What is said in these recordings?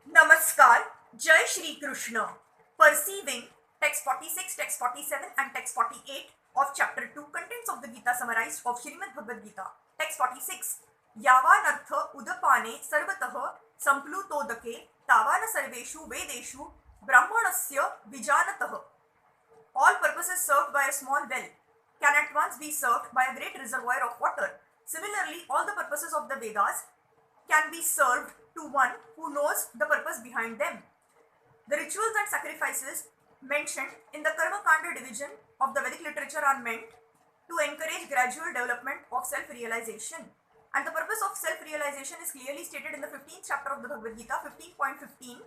Namaskar, Jai Shri Krishna. Perceiving text 46, text 47 and text 48 of chapter 2 contents of the Gita summarized of Srimad Bhagavad Gita. Text 46. Yavanartha udapane sarvatah samplutodake tavan sarveshu vedeshu brahmanasya vijanatah. All purposes served by a small well can at once be served by a great reservoir of water. Similarly, all the purposes of the Vedas can be served to one who knows the purpose behind them. The rituals and sacrifices mentioned in the Karma Kanda division of the Vedic literature are meant to encourage gradual development of self-realization. And the purpose of self-realization is clearly stated in the 15th chapter of the Bhagavad Gita, 15.15.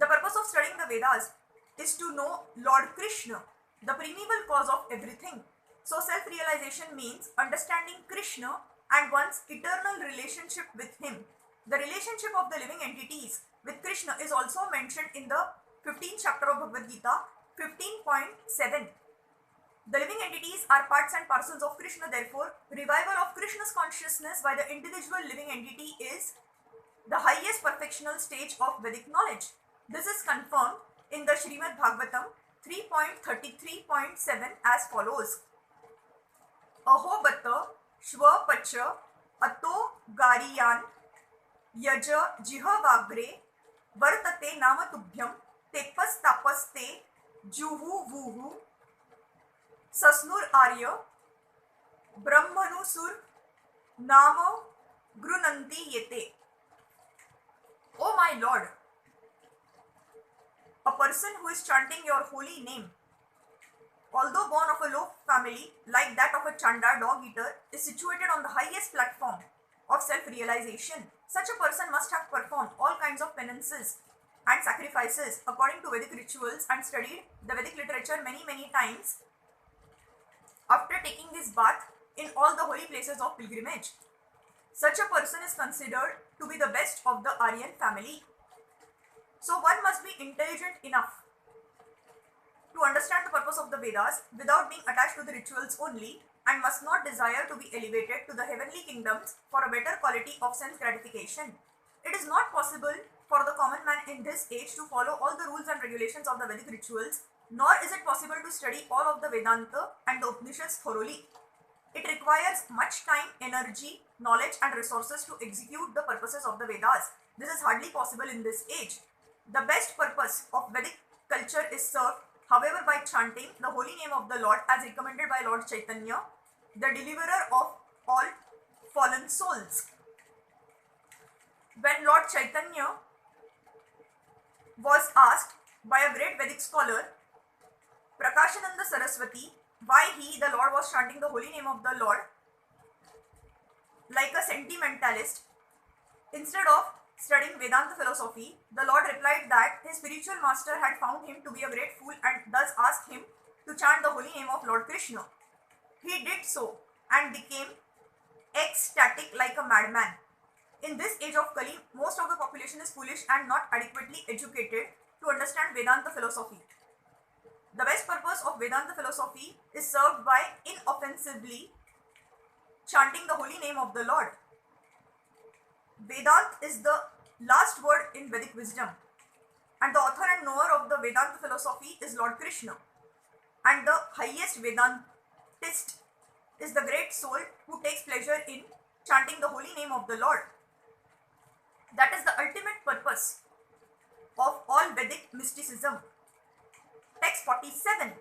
The purpose of studying the Vedas is to know Lord Krishna, the primeval cause of everything. So self-realization means understanding Krishna and one's eternal relationship with him. The relationship of the living entities with Krishna is also mentioned in the 15th chapter of Bhagavad Gita, 15.7. The living entities are parts and parcels of Krishna, therefore, revival of Krishna's consciousness by the individual living entity is the highest perfectional stage of Vedic knowledge. This is confirmed in the Srimad Bhagavatam 3.33.7 as follows. Aho bata shvapacha ato gariyan yaja jihavagre vartate namatubhyam tepas tapaste juhu vuhu sasnur arya brahmanusur nama grunanti yete. O my Lord, a person who is chanting your holy name, although born of a low family like that of a Chanda dog eater, is situated on the highest platform of self-realization. Such a person must have performed all kinds of penances and sacrifices according to Vedic rituals and studied the Vedic literature many times after taking his bath in all the holy places of pilgrimage. Such a person is considered to be the best of the Aryan family. So one must be intelligent enough to understand the purpose of the Vedas without being attached to the rituals only, and must not desire to be elevated to the heavenly kingdoms for a better quality of sense gratification. It is not possible for the common man in this age to follow all the rules and regulations of the Vedic rituals, nor is it possible to study all of the Vedanta and the Upanishads thoroughly. It requires much time, energy, knowledge and resources to execute the purposes of the Vedas. This is hardly possible in this age. The best purpose of Vedic culture is served, however, by chanting the holy name of the Lord as recommended by Lord Chaitanya, the deliverer of all fallen souls. When Lord Chaitanya was asked by a great Vedic scholar, Prakashananda Saraswati, why he, the Lord, was chanting the holy name of the Lord like a sentimentalist instead of studying Vedanta philosophy, the Lord replied that his spiritual master had found him to be a great fool and thus asked him to chant the holy name of Lord Krishna. He did so and became ecstatic like a madman. In this age of Kali, most of the population is foolish and not adequately educated to understand Vedanta philosophy. The best purpose of Vedanta philosophy is served by inoffensively chanting the holy name of the Lord. Vedanta is the last word in Vedic wisdom, and the author and knower of the Vedanta philosophy is Lord Krishna, and the highest Vedantist is the great soul who takes pleasure in chanting the holy name of the Lord. That is the ultimate purpose of all Vedic mysticism. Text 47.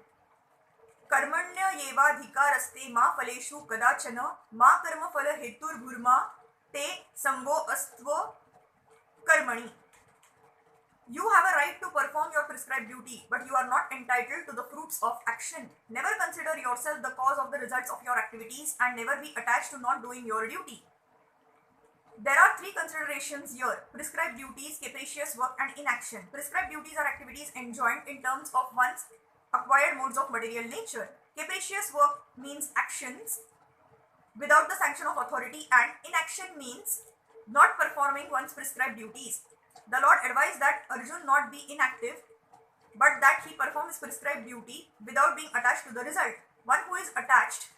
कर्मण्य येवाधिकारस्ते मा फलेषु कदाचन मा कर्मफल हेतुर्भुर्मा te sango astva karmani. You have a right to perform your prescribed duty, but you are not entitled to the fruits of action. Never consider yourself the cause of the results of your activities and never be attached to not doing your duty. There are three considerations here: prescribed duties, capricious work and inaction. Prescribed duties are activities enjoined in terms of one's acquired modes of material nature. Capricious work means actions without the sanction of authority, and inaction means not performing one's prescribed duties. The Lord advised that Arjun not be inactive, but that he perform his prescribed duty without being attached to the result. One who is attached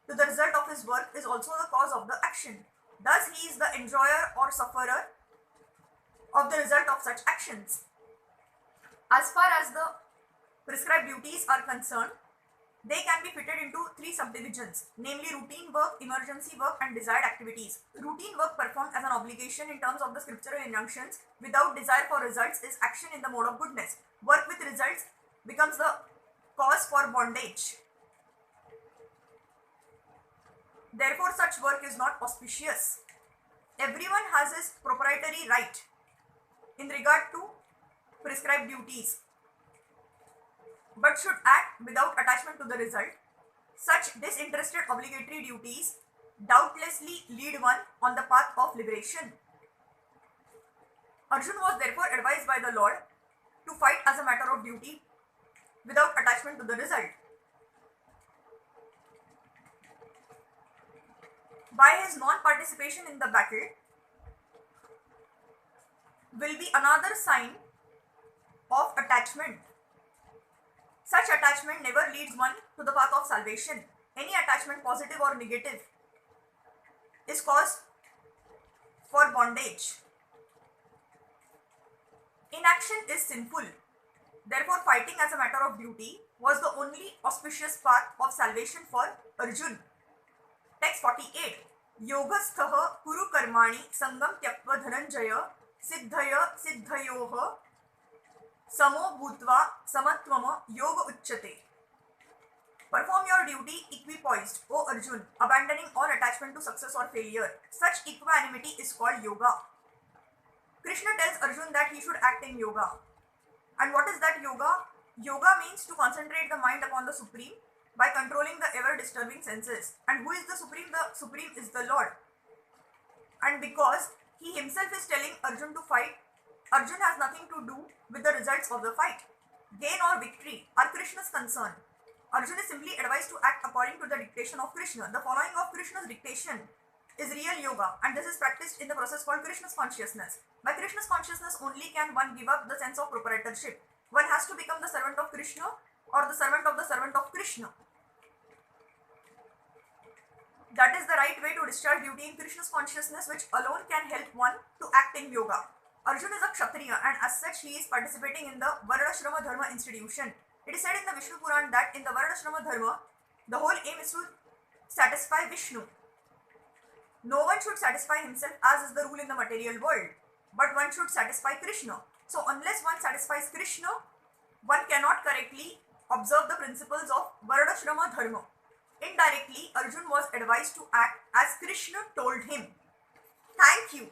to the result of his work is also the cause of the action. Thus, he is the enjoyer or sufferer of the result of such actions. As far as the prescribed duties are concerned, they can be fitted into three subdivisions, namely routine work, emergency work, and desired activities. Routine work performed as an obligation in terms of the scriptural injunctions without desire for results is action in the mode of goodness. Work with results becomes the cause for bondage. Therefore, such work is not auspicious. Everyone has his proprietary right in regard to prescribed duties, but should act without attachment to the result. Such disinterested obligatory duties doubtlessly lead one on the path of liberation. Arjun was therefore advised by the Lord to fight as a matter of duty without attachment to the result. By his non-participation in the battle will be another sign of attachment. Such attachment never leads one to the path of salvation. Any attachment, positive or negative, is cause for bondage. Inaction is sinful. Therefore, fighting as a matter of duty was the only auspicious path of salvation for Arjun. Text 48. Yogasthaha kuru karmani sangam tyakva dhananjaya siddhaya siddhayoha samo bhutva samattvama yoga uchyate. Perform your duty equipoised, O Arjun, abandoning all attachment to success or failure. Such equanimity is called yoga. Krishna tells Arjun that he should act in yoga. And what is that yoga? Yoga means to concentrate the mind upon the Supreme by controlling the ever-disturbing senses. And who is the Supreme? The Supreme is the Lord. And because he himself is telling Arjun to fight, Arjun has nothing to do with the results of the fight. Gain or victory are Krishna's concern. Arjun is simply advised to act according to the dictation of Krishna. The following of Krishna's dictation is real yoga, and this is practiced in the process called Krishna's consciousness. By Krishna's consciousness only can one give up the sense of proprietorship. One has to become the servant of Krishna or the servant of Krishna. That is the right way to discharge duty in Krishna's consciousness, which alone can help one to act in yoga. Arjun is a Kshatriya, and as such he is participating in the Varnashrama Dharma institution. It is said in the Vishnu Puran that in the Varnashrama Dharma, the whole aim is to satisfy Vishnu. No one should satisfy himself as is the rule in the material world, but one should satisfy Krishna. So unless one satisfies Krishna, one cannot correctly observe the principles of Varnashrama Dharma. Indirectly, Arjun was advised to act as Krishna told him. Thank you.